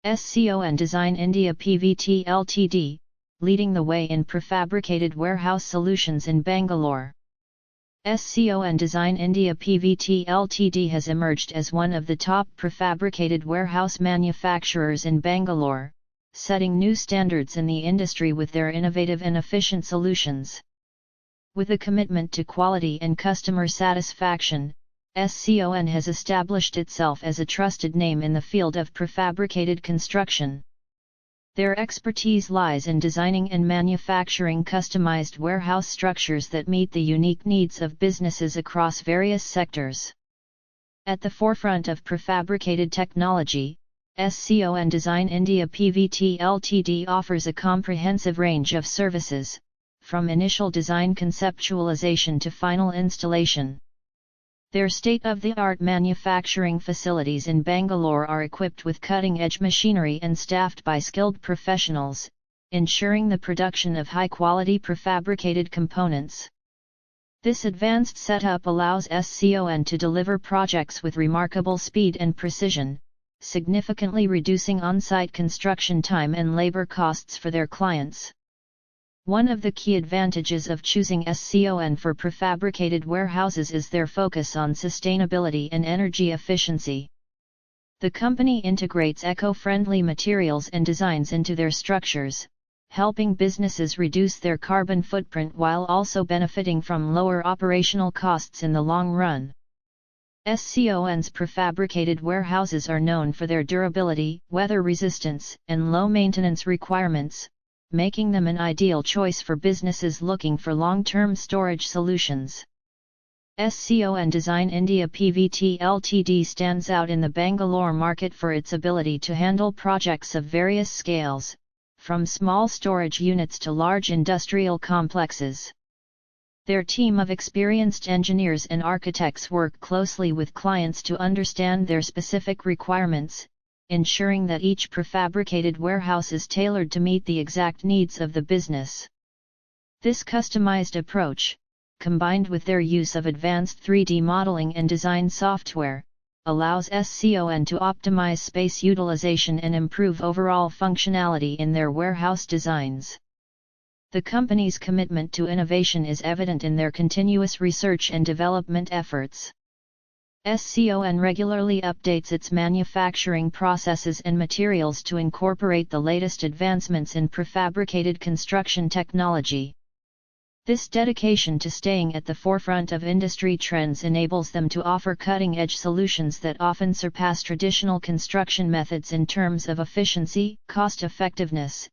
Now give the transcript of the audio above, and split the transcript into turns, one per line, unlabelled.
Scon Design India Pvt Ltd, leading the way in prefabricated warehouse solutions in Bangalore. Scon Design India Pvt Ltd has emerged as one of the top prefabricated warehouse manufacturers in Bangalore, setting new standards in the industry with their innovative and efficient solutions. With a commitment to quality and customer satisfaction, Scon has established itself as a trusted name in the field of prefabricated construction. Their expertise lies in designing and manufacturing customized warehouse structures that meet the unique needs of businesses across various sectors. At the forefront of prefabricated technology, Scon Design India Pvt Ltd offers a comprehensive range of services, from initial design conceptualization to final installation. Their state-of-the-art manufacturing facilities in Bangalore are equipped with cutting-edge machinery and staffed by skilled professionals, ensuring the production of high-quality prefabricated components. This advanced setup allows Scon to deliver projects with remarkable speed and precision, significantly reducing on-site construction time and labor costs for their clients. One of the key advantages of choosing Scon for prefabricated warehouses is their focus on sustainability and energy efficiency. The company integrates eco-friendly materials and designs into their structures, helping businesses reduce their carbon footprint while also benefiting from lower operational costs in the long run. Scon's prefabricated warehouses are known for their durability, weather resistance, and low maintenance requirements, making them an ideal choice for businesses looking for long-term storage solutions. Scon Design India Pvt Ltd stands out in the Bangalore market for its ability to handle projects of various scales, from small storage units to large industrial complexes. Their team of experienced engineers and architects work closely with clients to understand their specific requirements, ensuring that each prefabricated warehouse is tailored to meet the exact needs of the business. This customized approach, combined with their use of advanced 3D modeling and design software, allows Scon to optimize space utilization and improve overall functionality in their warehouse designs. The company's commitment to innovation is evident in their continuous research and development efforts. Scon regularly updates its manufacturing processes and materials to incorporate the latest advancements in prefabricated construction technology. This dedication to staying at the forefront of industry trends enables them to offer cutting-edge solutions that often surpass traditional construction methods in terms of efficiency, cost-effectiveness,